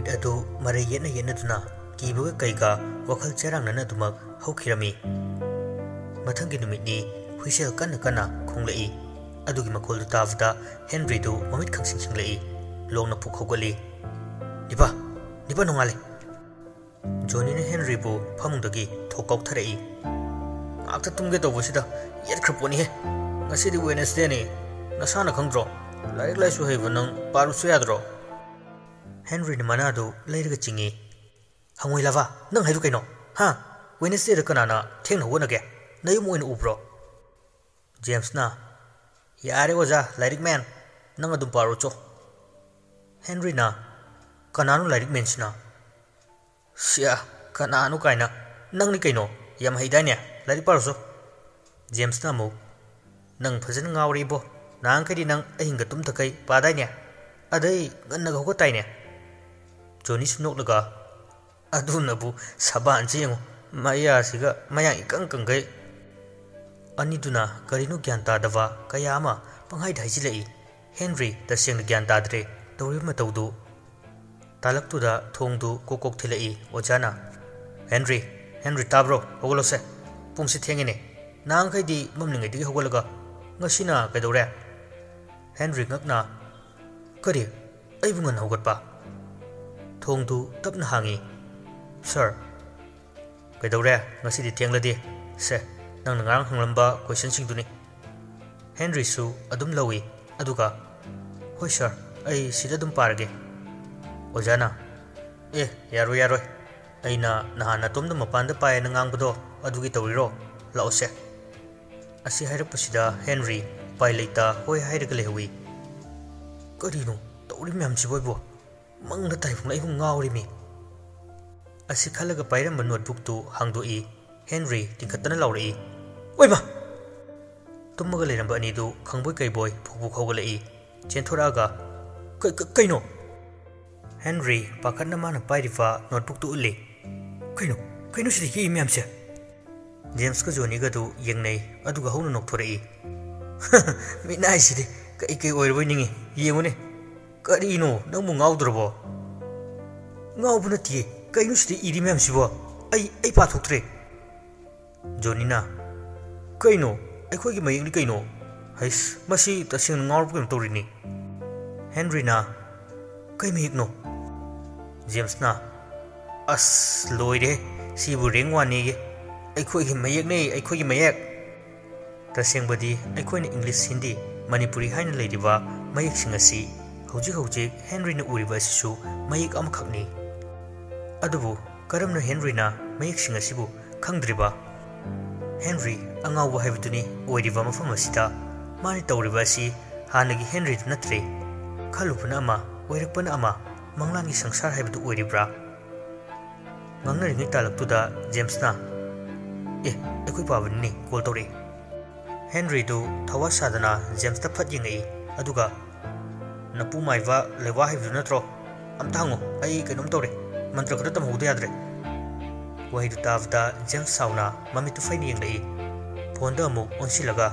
ꯅꯨꯃꯤꯠ ꯑꯗꯨ ꯃꯔꯩ ꯌꯦꯠꯅꯗꯨꯅ ꯀꯤꯕꯒ ꯀꯩꯒ ꯋꯥꯈꯜ ꯆꯔꯥꯡꯅꯅꯗꯨꯃꯛ ꯍꯧꯈꯤꯔꯝꯃꯤ꯫ ꯃꯊꯪꯒꯤ ꯅꯨꯃꯤꯠꯅꯤ ꯍꯨꯏꯁꯦꯜ ꯀꯟꯅ ꯈꯣꯡꯂꯛꯏ꯫ ꯑꯗꯨꯒꯤ ꯃꯈꯣꯜꯗꯨ ꯇꯥꯕꯗ ꯍꯦꯟꯔꯤꯗꯨ ꯃꯃꯤꯠ ꯈꯪꯁꯤꯡꯂꯛꯏ꯫ ꯂꯣꯡꯅ ꯄꯨꯛ ꯍꯧꯒꯠꯂꯤ꯫ ꯅꯤꯄꯥ ꯅꯣꯡꯉꯥꯜꯂꯦ꯫ ꯖꯣꯅꯤꯅ ꯍꯦꯟꯔꯤꯕꯨ ꯐꯃꯨꯡꯗꯒꯤ ꯊꯣꯛ ꯀꯥꯎꯊꯔꯛꯏ꯫ ꯉꯥꯛꯇ ꯇꯨꯝꯒꯦ ꯇꯧꯕꯁꯤꯗ ꯌꯦꯠꯈ꯭ꯔ ꯄꯣꯠꯅꯤꯍꯦ꯫ ꯉꯁꯤꯗꯤ ꯋꯦꯗꯅꯁꯗꯦꯅꯤ, ꯅꯁꯥꯅ ꯈꯪꯗ꯭ꯔꯣ? ꯂꯥꯏꯔꯤꯛ ꯂꯥꯏꯁꯨ ꯍꯩꯕ ꯅꯪ ꯄꯥꯔꯨꯁꯨ ꯌꯥꯗ꯭ꯔꯣ? ꯍꯦꯟꯔꯤꯅ ꯃꯅꯥꯗꯨ ꯂꯩꯔꯒ ꯆꯤꯡꯏ꯫ ꯍꯪꯉꯣꯏ ꯂꯥꯕ, ꯅꯪ ꯍꯥꯏꯗꯨ ꯀꯩꯅꯣ? ꯋꯦꯗꯅꯁꯗꯦꯗ ꯀꯅꯥꯅ ꯊꯦꯡꯅ ꯍꯧꯒꯠꯅꯒꯦ? ꯅꯌꯨꯝ ꯑꯣꯏꯅ ꯎꯕ꯭ꯔꯣ? ꯖꯦꯝꯁꯅ ꯌꯥꯔꯦ ꯑꯣꯖꯥ ꯂꯥꯏꯔꯤꯛ ꯃꯦꯟ, ꯅꯪ ꯑꯗꯨꯝ ꯄꯥꯔꯨꯆꯣ꯫ ꯍꯦꯟꯔꯤꯅ ꯀꯅꯥꯅꯣ ꯂꯥꯏꯔꯤꯛ ꯃꯦꯟꯁꯤꯅ? ꯁꯤꯌꯥ, ꯀꯅꯥꯅꯣ ꯀꯥꯏꯅ, ꯅꯪꯅꯤ ꯀꯩꯅꯣ, ꯌꯥꯝ ꯍꯩꯗꯥꯏꯅꯦ, ꯂꯥꯏꯔꯤꯛ ꯄꯥꯔꯨꯆꯣ꯫ ꯖꯦꯝꯁꯅ ꯑꯃꯨꯛ ꯅꯪ ꯐꯖꯅ ꯉꯥꯎꯔꯦ ꯏꯕꯣ, ꯅꯍꯥꯟꯈꯩꯗꯤ ꯅꯪ ꯑꯍꯤꯡꯒ ꯇꯨꯝꯊꯈꯩ ꯄꯥꯗꯥꯏꯅꯦ, ꯑꯗꯩ ꯉꯟꯅꯒ ꯍꯧꯒꯠꯇꯥꯏꯅꯦ꯫ ꯖꯣꯅꯤꯁꯨ ꯅꯣꯛꯂꯒ ꯑꯗꯨꯅꯕꯨ ꯁꯕꯥꯟꯁꯤ ꯌꯦꯡꯉꯨ, ꯃꯌꯥꯁꯤꯒ ꯃꯌꯥꯡ ꯏꯀꯪ ꯀꯪꯈꯩ꯫ ꯑꯅꯤꯗꯨꯅ ꯀꯔꯤꯅꯣ ꯒ꯭ꯌꯥꯟ ꯇꯥꯗꯕ ꯀꯌꯥ ꯑꯃ ꯄꯪꯍꯥꯏꯗ ꯍꯥꯏꯖꯤꯜꯂꯛꯏ꯫ ꯍꯦꯟꯔꯤ ꯇꯁꯦꯡꯅ ꯒ꯭ꯌꯥꯟ ꯇꯥꯗ꯭ꯔꯦ ꯇꯧꯔꯤꯕ ꯃꯇꯧꯗꯨ꯫ ꯇꯥꯂꯛꯇꯨꯗ ꯊꯣꯡꯗꯨ ꯀꯣꯛ ꯊꯤꯜꯂꯛꯏ ꯑꯣꯖꯥꯅ꯫ ꯍꯦꯟꯔꯤ ꯇꯥꯕ꯭ꯔꯣ? ꯍꯧꯒꯠꯂꯣꯁꯦ, ꯄꯨꯡꯁꯤ ꯊꯦꯡꯉꯤꯅꯦ, ꯅꯍꯥꯟꯈꯩꯗꯤ ꯃꯝꯂꯤꯉꯩꯗꯒꯤ ꯍꯧꯒꯠꯂꯒ ꯉꯁꯤꯅ ꯀꯩꯗꯧꯔꯦ? ꯍꯦꯟꯔꯤ ꯉꯛꯅ ꯀꯔꯤ, ꯑꯩꯕꯨ ꯉꯟꯅ ꯍꯧꯒꯠꯄ? ꯊꯣꯡꯗꯨ ꯇꯞꯅ ꯍꯥꯡꯏ꯫ ꯁꯥꯔ, ꯀꯩꯗꯧꯔꯦ ꯉꯁꯤꯗꯤ ꯊꯦꯡꯂꯗꯤ? ꯁꯦ, ꯅꯪꯅ ꯉꯔꯥꯡ ꯍꯪꯂꯝꯕ ꯀꯣꯏꯁꯟꯁꯤꯡꯗꯨꯅꯤ꯫ ꯍꯦꯟꯔꯤꯁꯨ ꯑꯗꯨꯝ ꯂꯧꯏ, ꯑꯗꯨꯒ ꯍꯣꯏ ꯁꯥꯔ, ꯑꯩ ꯁꯤꯗ ꯑꯗꯨꯝ ꯄꯥꯔꯒꯦ꯫ ꯑꯣꯖꯥꯅ ꯌꯥꯔꯣꯏ, ꯑꯩꯅ ꯅꯍꯥꯟ ꯑꯇꯣꯝꯗ ꯃꯄꯥꯟꯗ ꯄꯥꯏꯌꯦꯅ ꯉꯥꯡꯕꯗꯣ ꯑꯗꯨꯒꯤ ꯇꯧꯔꯤꯔꯣ? ꯂꯥꯛꯑꯣꯁꯦ꯫ ꯑꯁꯤ ꯍꯥꯏꯔꯛꯄꯁꯤꯗ ꯍꯦꯟꯔꯤ ꯎꯄꯥꯏ ꯂꯩꯇ ꯍꯣꯏ ꯍꯥꯏꯔꯒ ꯂꯩꯍꯧꯏ꯫ ꯀꯔꯤꯅꯣ ꯇꯧꯔꯤ ꯃꯌꯥꯝꯁꯤꯕꯨ ꯑꯩꯕꯨ? ꯃꯪꯗ ꯇꯥꯏꯐꯪꯅ ꯑꯩꯕꯨ ꯉꯥꯎꯔꯤꯃꯤ꯫ ꯑꯁꯤ ꯈꯜꯂꯒ ꯄꯥꯏꯔꯝꯕ ꯅꯣꯠꯕꯨꯛꯇꯨ ꯍꯥꯡꯗꯣꯛꯏ꯫ ꯍꯦꯟꯔꯤ ꯇꯤꯡꯈꯠꯇꯅ ꯂꯥꯎꯔꯛꯏ꯫ ꯑꯣꯏꯃꯥ! ꯇꯨꯝꯃꯒ ꯂꯩꯔꯝꯕ ꯑꯅꯤꯗꯨ ꯈꯪꯕꯣꯏ ꯀꯩꯕꯣꯏ ꯐꯨꯛ ꯍꯧꯒꯠꯂꯛꯏ꯫ ꯆꯦꯟꯊꯣꯔꯛꯑꯒ ꯀꯩꯅꯣ? ꯍꯦꯟꯔꯤ ꯄꯥꯈꯠꯅ ꯃꯥꯅ ꯄꯥꯏꯔꯤꯕ ꯅꯣꯠꯕꯨꯛꯇꯨ ꯎꯠꯂꯤ꯫ ꯀꯩꯅꯣ ꯁꯤꯗ ꯌꯦꯛꯏ ꯃꯌꯥꯝꯁꯦ? ꯖꯦꯝꯁꯀ ꯖꯣꯅꯤꯒꯗꯨ ꯌꯦꯡꯅꯩ, ꯑꯗꯨꯒ ꯍꯧꯅ ꯅꯣꯛꯊꯣꯔꯛꯏ꯫ ꯃꯤꯅꯥꯏꯁꯤꯗꯤ ꯀꯩ ꯑꯣꯏꯔꯕꯣꯏ ꯅꯤꯡꯉꯤ, ꯌꯦꯡꯉꯨꯅꯦ꯫ ꯀꯔꯤꯅꯣ ꯅꯪꯕꯨ ꯉꯥꯎꯗ꯭ꯔꯕꯣ? ꯉꯥꯎꯕ ꯅꯠꯇꯤꯌꯦ, ꯀꯩꯅꯣ ꯁꯤꯗ ꯏꯔꯤ ꯃꯌꯥꯝꯁꯤꯕꯣ? ꯑꯩ ꯄꯥꯊꯣꯛꯇ꯭ꯔꯦ꯫ ꯖꯣꯅꯤꯅ ꯀꯩꯅꯣ, ꯑꯩꯈꯣꯏꯒꯤ ꯃꯌꯦꯛꯅꯤ ꯀꯩꯅꯣ, ꯍꯩꯁ ꯃꯁꯤ ꯇꯁꯦꯡꯅ ꯉꯥꯎꯔꯕ ꯀꯩꯅꯣ ꯇꯧꯔꯤꯅꯤ꯫ ꯍꯦꯟꯔꯤꯅ ꯀꯩ ꯃꯌꯦꯛꯅꯣ? ꯖꯦꯝꯁꯅ ꯑꯁ ꯂꯣꯏꯔꯦ, ꯁꯤꯕꯨ ꯔꯦꯡ 1ꯅꯦꯌꯦ, ꯑꯩꯈꯣꯏꯒꯤ ꯃꯌꯦꯛꯅꯦ, ꯑꯩꯈꯣꯏꯒꯤ ꯃꯌꯦꯛ꯫ ꯇꯁꯦꯡꯕꯗꯤ ꯑꯩꯈꯣꯏꯅ ꯏꯪꯂꯤꯁ, ꯍꯤꯟꯗꯤ, ꯃꯅꯤꯄꯨꯔꯤ ꯍꯥꯏꯅ ꯂꯩꯔꯤꯕ ꯃꯌꯦꯛꯁꯤꯡ ꯑꯁꯤ ꯍꯧꯖꯤꯛ ꯍꯦꯟꯔꯤꯅ ꯎꯔꯤꯕ ꯑꯁꯤꯁꯨ ꯃꯌꯦꯛ ꯑꯃꯈꯛꯅꯤ꯫ ꯑꯗꯨꯕꯨ ꯀꯔꯝꯅ ꯍꯦꯟꯔꯤꯅ ꯃꯌꯦꯛꯁꯤꯡ ꯑꯁꯤꯕꯨ ꯈꯪꯗ꯭ꯔꯤꯕ? ꯍꯦꯟꯔꯤ ꯑꯉꯥꯎꯕ ꯍꯥꯏꯕꯗꯨꯅꯤ ꯑꯣꯏꯔꯤꯕ ꯃꯐꯝ ꯑꯁꯤꯗ꯫ ꯃꯥꯅ ꯇꯧꯔꯤꯕ ꯑꯁꯤ ꯍꯥꯟꯅꯒꯤ ꯍꯦꯟꯔꯤꯗꯨ ꯅꯠꯇ꯭ꯔꯦ꯫ ꯈꯜꯂꯨꯕꯅ ꯑꯃ, ꯑꯣꯏꯔꯛꯄꯅ ꯑꯃ, ꯃꯪꯂꯥꯟꯒꯤ ꯁꯪꯁꯥꯔ ꯍꯥꯏꯕꯗꯨ ꯑꯣꯏꯔꯤꯕ꯭ꯔꯥ? ꯉꯥꯡꯅꯔꯤꯉꯩ ꯇꯥꯂꯛꯇꯨꯗ ꯖꯦꯝꯁꯅ ꯑꯩꯈꯣꯏ ꯄꯥꯕꯅꯤꯅꯦ, ꯀꯣꯜ ꯇꯧꯔꯛꯏ꯫ ꯍꯦꯟꯔꯤꯗꯨ ꯊꯋꯥ ꯁꯥꯗꯅ ꯖꯦꯝꯁꯇ ꯐꯠ ꯌꯦꯡꯉꯛꯏ, ꯑꯗꯨꯒ ꯅꯄꯨ ꯃꯥꯏꯕ ꯂꯩꯋꯥ ꯍꯥꯏꯕꯗꯨ ꯅꯠꯇ꯭ꯔꯣ? ꯑꯝꯇ ꯍꯪꯉꯣ, ꯑꯩ ꯀꯩꯅꯣꯝ ꯇꯧꯔꯦ, ꯃꯟꯇ꯭ꯔ ꯈꯛꯇ ꯇꯝꯍꯧꯗ ꯌꯥꯗ꯭ꯔꯦ꯫ ꯋꯥꯍꯩꯗꯨ ꯇꯥꯕꯗ ꯖꯦꯝꯁ ꯁꯥꯎꯅ ꯃꯃꯤꯠꯇꯨ ꯐꯩꯅ ꯌꯦꯡꯂꯛꯏ꯫ ꯐꯣꯟꯗ ꯑꯃꯨꯛ ꯑꯣꯟꯁꯤꯜꯂꯒ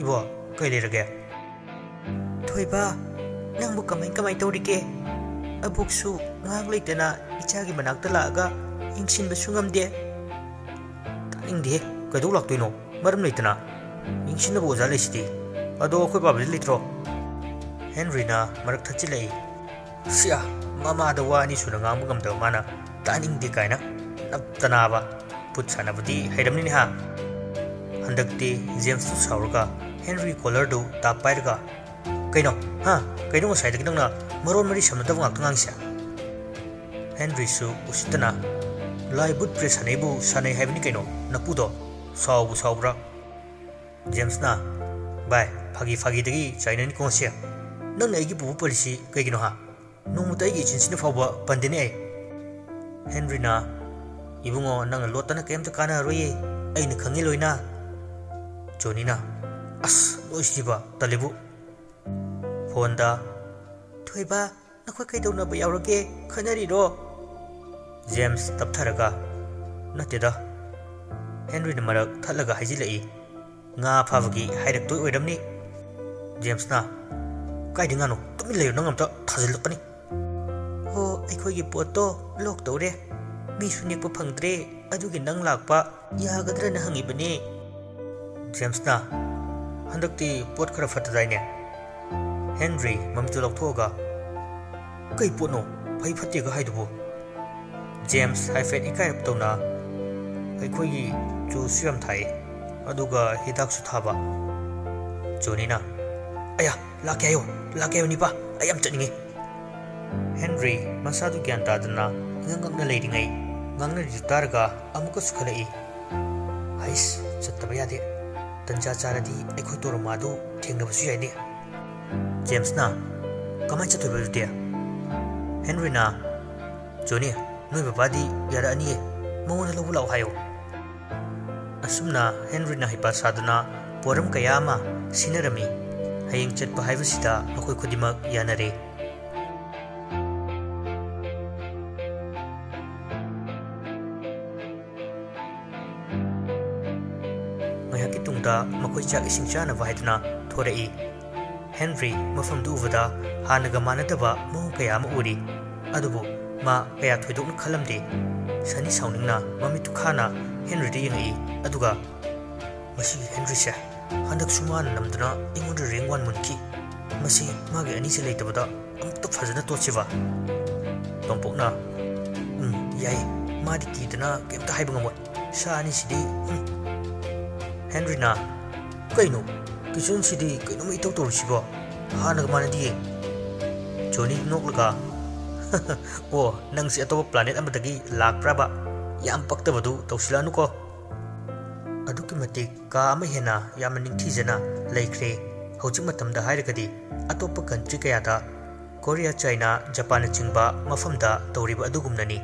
ꯏꯕꯣ, ꯀꯩ ꯂꯩꯔꯒꯦ? ꯊꯣꯏꯕ, ꯅꯪꯕꯨ ꯀꯃꯥꯏ ꯇꯧꯔꯤꯒꯦ? ꯑꯕꯣꯛꯁꯨ ꯉꯥꯏꯍꯥꯛ ꯂꯩꯇꯅ ꯏꯆꯥꯒꯤ ꯃꯅꯥꯛꯇ ꯂꯥꯛꯑꯒ ꯌꯦꯡꯁꯤꯟꯕꯁꯨ ꯉꯝꯗꯦ꯫ ꯇꯥꯅꯤꯡꯗꯦꯍꯦ, ꯀꯩꯗꯧ ꯂꯥꯛꯇꯣꯏꯅꯣ ꯃꯔꯝ ꯂꯩꯇꯅ? ꯌꯦꯡꯁꯤꯟꯅꯕ ꯑꯣꯖꯥ ꯂꯩꯁꯤꯗꯤ, ꯑꯗꯣ ꯑꯩꯈꯣꯏ ꯄꯥꯕꯗꯤ ꯂꯩꯇ꯭ꯔꯣ? ꯍꯦꯟꯔꯤꯅ ꯃꯔꯛ ꯊꯠꯆꯤꯜꯂꯛꯏ꯫ ꯁꯤꯌꯥ, ꯃꯃꯥꯗ ꯋꯥ ꯑꯅꯤ ꯁꯨꯅ ꯉꯥꯡꯕ ꯉꯝꯗꯕ ꯃꯥꯅ ꯇꯥꯅꯤꯡꯗꯦ ꯀꯥꯏꯅ, ꯅꯞꯇꯅꯥꯕ ꯐꯨꯠ ꯁꯥꯟꯅꯕꯗꯤ ꯍꯩꯔꯝꯅꯤꯅꯦ ꯍꯥ? ꯍꯟꯗꯛꯇꯤ ꯖꯦꯝꯁꯇꯨ ꯁꯥꯎꯔꯒ ꯍꯦꯟꯔꯤ ꯀꯣꯂꯔꯗꯨ ꯇꯥꯞ ꯄꯥꯏꯔꯒ ꯀꯩꯅꯣ ꯉꯁꯥꯏꯗꯒꯤ ꯅꯪꯅ ꯃꯔꯣꯟ ꯃꯔꯤ ꯁꯝꯅꯗꯕ ꯉꯥꯛꯇ ꯉꯥꯡꯉꯤꯁꯦ? ꯍꯦꯟꯔꯤꯁꯨ ꯎꯁꯤꯠꯇꯅ ꯂꯥꯏ ꯕꯨꯠ ꯄ꯭ꯔꯦ ꯁꯥꯟꯅꯩꯕꯨ ꯁꯥꯟꯅꯩ ꯍꯥꯏꯕꯅꯤ ꯀꯩꯅꯣ, ꯅꯄꯨꯗꯣ ꯁꯥꯎꯕꯨ ꯁꯥꯎꯕ꯭ꯔꯥ? ꯖꯦꯝꯁꯅ ꯚꯥꯏ, ꯐꯥꯒꯤꯗꯒꯤ ꯆꯥꯏꯅꯅꯤꯀꯣ ꯉꯁꯤ, ꯅꯪꯅ ꯑꯩꯒꯤ ꯄꯨꯕ ꯄꯜꯂꯤꯁꯤ ꯀꯩꯒꯤꯅꯣ ꯍꯥ? ꯅꯣꯡꯃꯇ ꯑꯩꯒꯤ ꯏꯆꯤꯟꯁꯤꯅ ꯐꯥꯎꯕ ꯄꯟꯗꯦꯅꯦ ꯑꯩ꯫ ꯍꯦꯟꯔꯤꯅ ꯏꯕꯨꯡꯉꯣ, ꯅꯪꯅ ꯂꯣꯠꯇꯅ ꯀꯩꯝꯇ ꯀꯥꯟꯅꯔꯣꯏꯌꯦ, ꯑꯩꯅ ꯈꯪꯉꯤ ꯂꯣꯏꯅ꯫ ꯖꯣꯅꯤꯅ ꯑꯁ ꯅꯣꯏꯁꯤꯗꯤꯕ, ꯇꯜꯂꯤꯕꯨ꯫ ꯐꯣꯟꯗ ꯊꯣꯏꯕ, ꯅꯈꯣꯏ ꯀꯩꯗꯧꯅꯕ ꯌꯥꯎꯔꯒꯦ, ꯈꯠꯅꯔꯤꯔꯣ? ꯖꯦꯝꯁ ꯇꯞꯊꯔꯒ ꯅꯠꯇꯦꯗ꯫ ꯍꯦꯟꯔꯤꯅ ꯃꯔꯛ ꯊꯠꯂꯒ ꯍꯥꯏꯖꯤꯜꯂꯛꯏ꯫ ꯉꯥ ꯐꯥꯕꯒꯤ ꯍꯥꯏꯔꯛꯇꯣꯏ ꯑꯣꯏꯔꯝꯅꯤ꯫ ꯖꯦꯝꯁꯅ ꯀꯥꯏꯗ ꯉꯥꯅꯣ, ꯇꯨꯃꯤꯟ ꯂꯩꯌꯨ, ꯅꯪ ꯑꯝꯇ ꯊꯥꯖꯤꯜꯂꯛꯀꯅꯤ꯫ ho akhoi potto lock tore mi su nek pa phangdre adugi nang lakpa yagadra na hangi bani James na handakti pot khara fatadaine Henry mamtu lokthoga kai potno phai phatte ga haidubo James haifet ikai tawna akhoi chu siam thai aduga hidak su thaba Johnny na aya lakayo ni pa ayam chani Henry masadu gyan tadna ngangak na leidingai ngangna ditarga amuka sukhalai hais chattaba yade tanja charadi akhoi toromadu thengna basu yaine James na kamai chatoi barude Henry na Johnny noi babadi yara ani mongona lobu lau hayo asumna Henry na hipa saduna poram kayama sinarami hayeng chatpa haibasida makoi khudimak yanare mayaki tungda makoi chak ising chana vaidna thorai Henry mafam du vada hanaga manadaba mong kayama uri adubu ma kaya thoidok khalamde sani sauningna mami tukhana Henry de yangai aduga masi Henry sha handak suman namdna ingoda rengwan munki masi mage ani se leitabada amta phajana tochiba tompokna yai madi kidna kemta haiba ngamot sa ani sidi Henry na kaino kisun sidi kaino mai tok torsibo hanaga manadi Johnny noklaga oh nang si atop planet amadagi lakpraba yam paktabadu tawsilanu ko aduki matik ka ama hena yam ningthijana laikre hojik matamda hairagadi atop country kayada Korea China Japan chingba mafamda tawriba adugumnani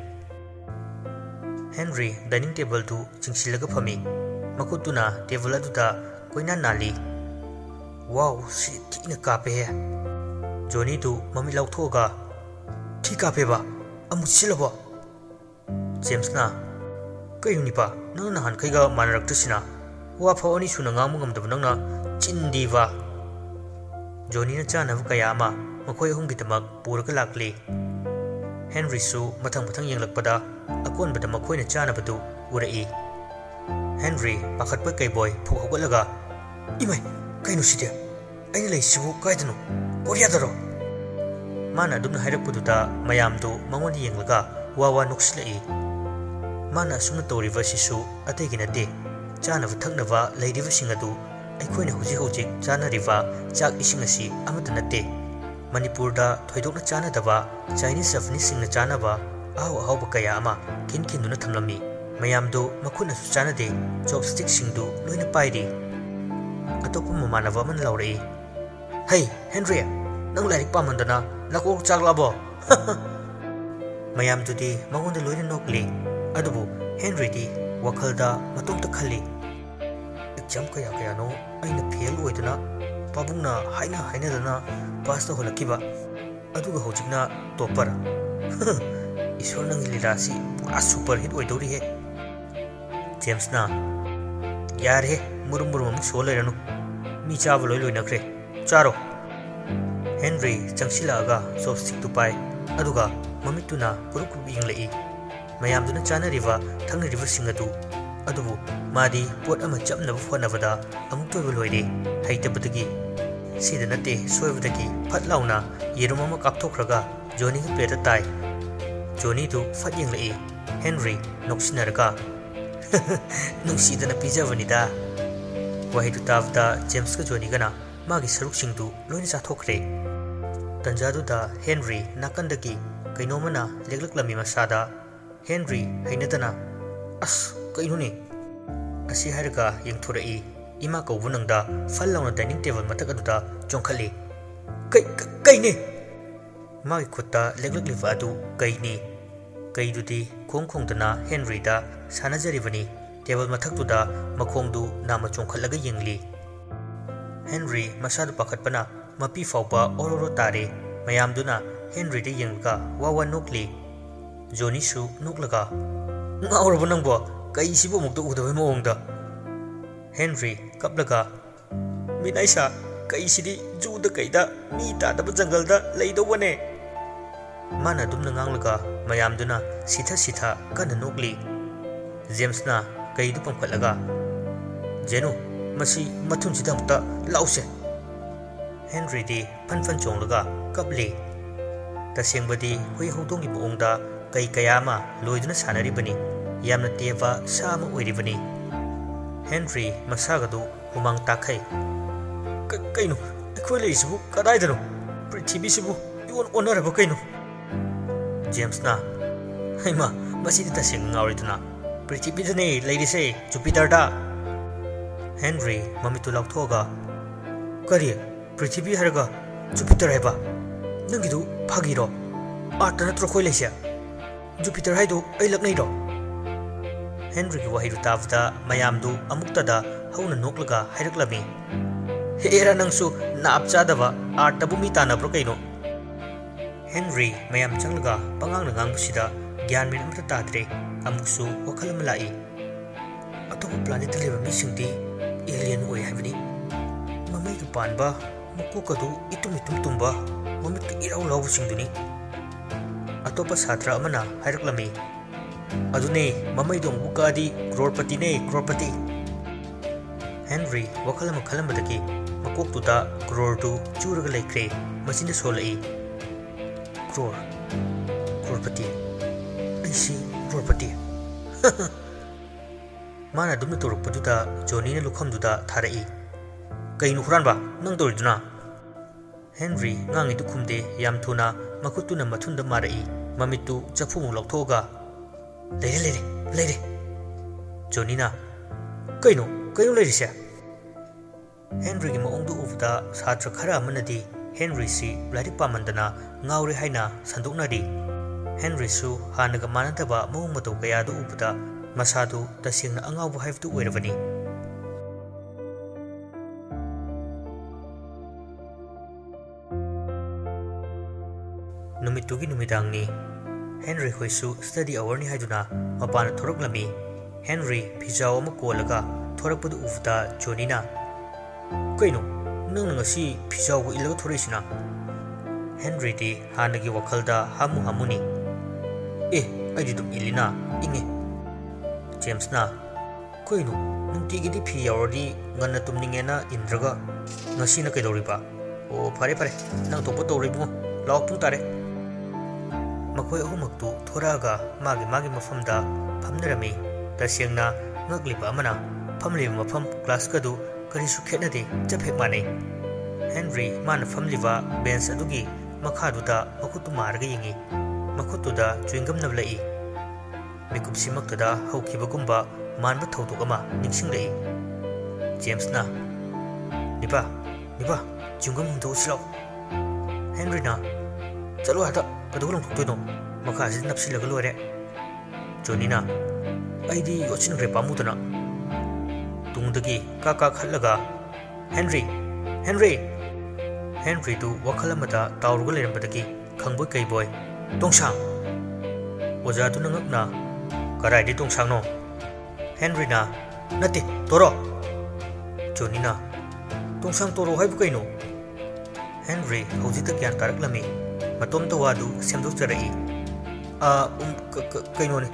Henry dining table tu chingsilaga phami makutuna table aduda koina nali wow si tina kape he Johnny tu mami lauthoga thi kape ba amuchilaba James na kayuni pa nang nahan kaiga manaraktusina wa phawani suna ngamu ngamdab nangna chindiwa Johnny na chana kaya ama makoi ahum gitamak puraga lakli Henry su mathang yenglakpada akon bada makoi na chana badu urai Henry pakhatpa kai boy phok hogalaga imai kainu sidia aina lei sibu kaidano Korea daro mana dumna hairappududa mayamdu mangoni yenglaga wawa nuksilai mana sumna toriva sisu ategi nate chanava thaknava leiriva singadu aikhoina hujik chanariva chak ising asi amata nate Manipurda thoidokna chanadaba Chinese Japanese singna chanaba ahaw kaya ama kinkinduna thamlami mayamdu makhuna su chanade chopstick singdu loina pairi atokpa mamanava man laurei hey Henry nang lairik pamandana nakok chaklabo mayamdudi mangonda loina nokli adubu Henry di wakhalda matongta khali exam kaya no aina fail oidana pabungna haina dana pass ta holakiba aduga hojikna topper isor nang lirasi pura super hit oidori he James na yar he murum soleranu mi chav loi nakre charo Henry changsilaga chopstick tu pai aduga mamituna puruk inglei mayamduna chanariva thangnariva singadu adubu madi pot ama chapnaba phonavada amuktoy loide haitabadagi sida nate soibadagi phatlauna yerum ama kapthokraga Johnny ga plate tai Johnny tu phat yenglei Henry noksinarga nungsidana pijavanida wahidu tavda James ka Johnny gana magi saruk singdu loina chathokre tanjadu da Henry nakandagi kainomana leglaklami masada Henry hainatana as kainuni asi harga yengthurai ima kaubunangda fallauna dining table matakaduda chongkhali kaine magi khutta leglaklifa adu kaini kaidudi khongdana Henry da sanajaribani table mathaktuda makhongdu nama chongkhallaga yengli Henry masadu pakhatpana mapi fawpa ororo tare mayamduna Henry de yengga wawa nokli Johnny su nuklaga ngaurabo nangbo kai sibo mukto udabai moongda Henry kaplaga minaisa kai sidi juda kaida mi ta da jungle da leido wane mana dumna nganglaga mayamduna sitha sitha kana nokli Jamesna kaidu pamkhatlaga Jenu masi mathun sidamta lause Henry di fan chonglaga kapli tasengbadi hoi hodongi boongda kai kayama loiduna sanaribani yamna teva sama oiribani Henry masagadu humang takai kaino akhoi leisibu kadaidano prithvi sibu yon onaraba kaino Jamesna haima masidi taseng ngauriduna prithvi dane leidise Jupiter da Henry mamitu lakthoga kari prithvi harga Jupiter haiba nangidu phagiro art natro khoi leisia Jupiter haidu ai laknai ro Henry ki wahiru tavda mayamdu amuktada hauna noklaga hairaklami hera nangsu napchadaba art tabu mi tanabro kaino Henry mayam changlaga pangang ngangbusida gyan min amta tadre amuksu wakal malai atopa planet leba mi singdi alien oi habini mamai ka panba mukukadu itum tumba mamit ka iraw law singduni atopa satra amana hairaklami adune mamai dong bukadi crorepati Henry wakal makhalambadaki makoktuda crore churaga laikre masina solai crorepati aisi crorepati mana dumna torukpaduda Johnny na lukhamduda tharai kainu huranba nang doriduna Henry ngangi du khumde yam thuna makutuna mathunda marai mamitu chafumu lokthoga leire Johnny na kainu leirisia Henry gi maongdu uvda satra khara amanadi Henry si lari pamandana ngauri haina sanduknadi Henry su hanaga manataba maung matau kaya du uvda masadu tasingna angau bu haiftu oirabani numitugi numidangni Henry hoisu study hour ni haiduna mapana thoraklami Henry phijao ama kolaga thorakpadu uvda Johnny na kaino nang ngasi phijao go ilaga thoraisina Henry di hanagi wakalda hamuni aidi dum ilina inge James na kaino nungtigi di phiyawdi nganna tumningena indraga ngasi na kaidoriba o phare nang topa toribu law pung tare makoi ahumaktu thoraga magi mafamda phamnarami tasengna ngagliba amana phamliba mafam class kadu karisu khetnade chaphe mane Henry man famliba bench adugi makhaduda makutu marga yingi makutuda chewingam nablai mikupsimaktada haukibagumba manba thodok ama ningsinglai James na nipa chewingam hundu silo Henry na chalo hata kadulong thuktoino makhasid napsilaga lore Johnny na aidi yochin gre pamudana tungdagi kaka khallaga Henry du wakhalamada tawruga lerambadagi khangboy kaiboy tongsang oja du nangakna karai di tongsang no Henry na nati toro Johnny na tongsang toro haibu kaino Henry hojita kyan taraklami matom tawadu semdok jarai kaino ne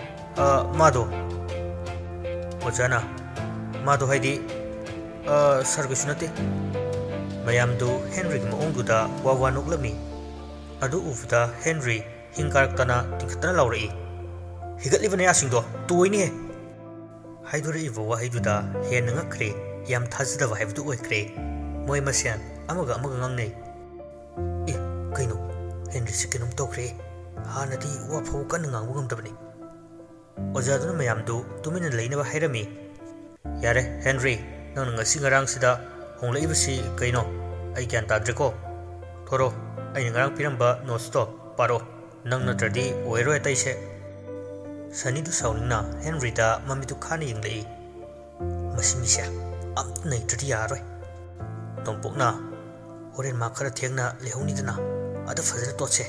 mado ojana mado haidi sargasunate mayamdu Henry gi maongduda wawa noklami adu ufda Henry hingkaraktana tingkhatana laurai higatlibana yasingdo toini he haidura ibo wahaiduda hen ngakre yam thajidaba haibdu oikre moi masian amaga ngangnei kaino Henry sikinum tokre hanadi wa phau kan ngangbu ngamdabani ojaduna mayamdu tumina leinaba hairami yare Henry nang ngasi ngarang sida honglaibasi kaino ai gyan tadreko thoro ai ngarang piramba notes to paro nang natradi oiro etaise sani du saunina Henry da mamitu khani yinglei masimisia am nei tradi yaroi tongpokna horen makhara thengna lehoni dana ada fazana totse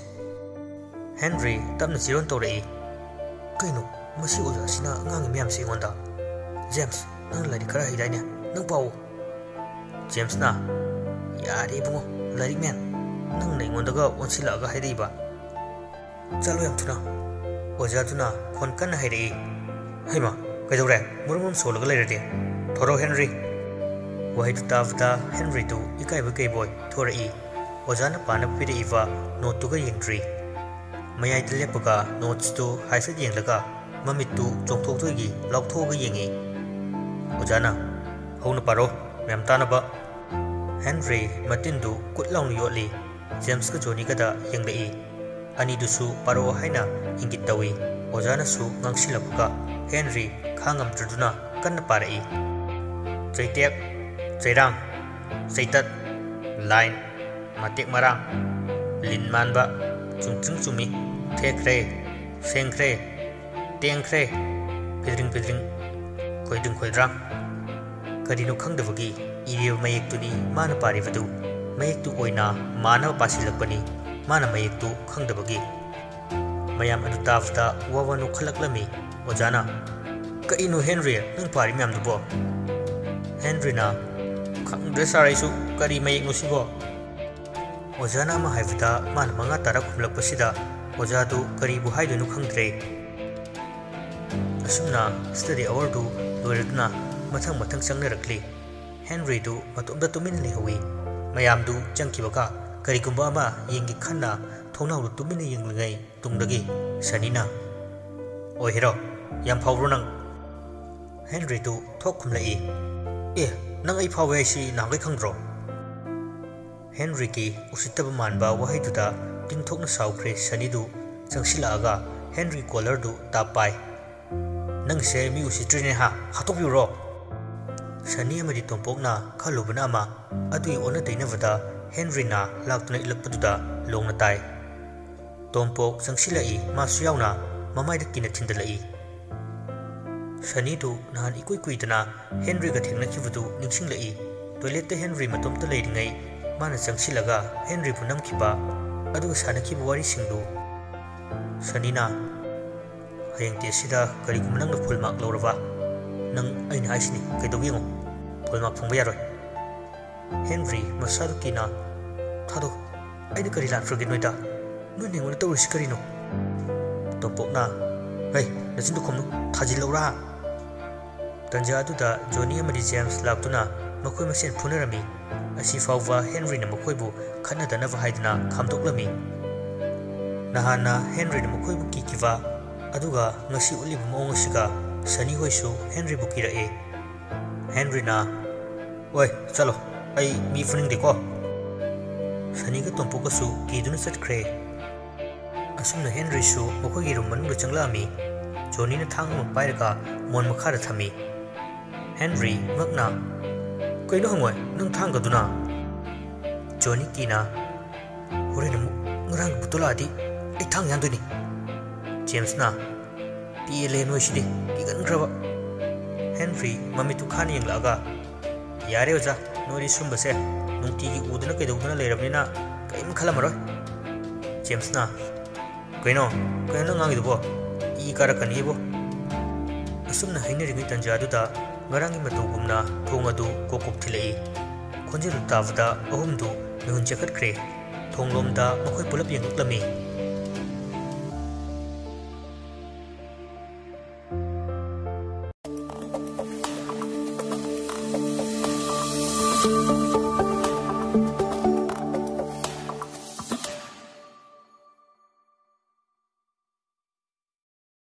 Henry tamna jiron torei kaino masi oja sina ngang myam si ngonda James nang lari kara hidaina nang pau James na yari bungo lari men nang nei ngondaga onsila ga haidaiba चलो यम थुना ओजादुना खोन कन हाइरे हैमा कैदौरे मुरमुम सोलग लेरदे थोरो Henry वहाइदु तावदा Henry दु इकाइबु केबोय थोरई ओजाना पाना पिरेइवा नोटुगा येंद्री मयाइद लेपगा notes तो हाइफेट येंलगा ममितु चोंथोक्तोगी लाउथोगा येंगे ओजाना हौना पारो ma'am तानबा Henry मतिंदु कुटलाउन योली James का जोनी गदा येंगलई अनिदुसु पारो हाइना इंगित Tawi ओजानासु गांसिलपगा Henry खांगमद्रुदुना कन्न पारई चैतेक चैरांग चैतत line mateek marang lin manba chungchung chumi thekre sengkre tengkre pidring khoidrang kadino khangdabagi iriyo mayek tuni mana parivadu mayek tu oina mana pasilakpani mana mayek tu khangdabagi mayam adu tafta wawanu khalaklami ojana kadino henry nang pari myam dubo henry na khangdre saraisu kari mayek nusibo ओजाना मा हाइबदा मान मंगा तारा खुमलकपसिदा ओजादु करीबु हाइदुनु खंगद्रे असुमना study our दु लोइरदुना मथंग मथंग चंगनरकली Henry दु मतुमदा तुमिन लेहवी मयाम दु चंकिबका करीगुंबा मा येंगी खन्ना थोनाउ तुमिन येंगलगै तुंगदगी सनीना ओ हेरो याम फावरो नंग Henry दु थोक खुमलाई ए नंग आई फावै सि नांगै खंद्रो हेनरी की उसितब मानबा वहाइदुदा टिंगथोकना साउख्रे सनीदु चंगसिलागा हेनरी कॉलर दु तापाय नंगसे मी उसित्रिने हा हातोबिरो सनी अमदि तोंपोकना खलुबना मा अदुई ओना दैनवदा हेनरी ना लाक्तुना इलकपदुदा लोंगना ताय तोंपोक चंगसिलाई मासु यावना ममाइदा किना थिंदलाई सनीदु नहान इकुई कुइदना हेनरी गा थेंगनाखिबदु निंगसिंगलाई टॉयलेट हेनरी मतोमता लेरिङै माना चंगसिलगा हेनरी पुनम खिबा अदुग सानखिब वारी सिंगदु सनीना हयंग तेसिदा करिगुम नंग फुल मार्क लौरबा नंग आइना हाइसनी कैदोगिंगो फुल मार्क फंगबा यारोय हेनरी मसादु किना थादो आइना करि लानफ्रगे नोइदा नोइ नेंगोना तौरिस करिनो तोंपोकना हे नचिंदु खमनु थाजि लौरा तंजा अदुदा जोनी अमदि जेम्स लाक्तुना मखोय मसेन फुनरमी असी फाउवा हेनरी न मखोयबु खन्नदनवा हाइदना खामदोक्लमी नहाना हेनरी न मखोयबु किकिवा अदुगा ngasi उलिब मोंगसिगा सनी होइसु हेनरी बु किराए हेनरी ना ओय चलो आई मी फुनिंग देखो सनी का तोंपोकसु किदुना चटख्रे असुमना हेनरी सु मखोयगी रूम मनुंग चंगलामी जोनी न थांग म पाइरगा मोन मखारा थमी हेनरी मगना कईनो हंगोय नंग थांगदुना जोनी कीना होरेन ngरang butuladi ai thang yanduni James ना पीएलए नोइसिदि किगनग्रबा हेनरी मम्मी तु खान यंगलागा यारे ओजा नोरी सुंबसे नुंतीगी उदना कैदौदना लेरबनिना कईम खलमरोय जेम्स ना कईनो ngangiदुबो ई कारकनिबो असुमना हैनरिगि तंजादुदा ngrangi matugumna thongadu kokok thilei khonjiru tavda ahumdu mihun chakat kre thonglomda makhoi pulap yenguklami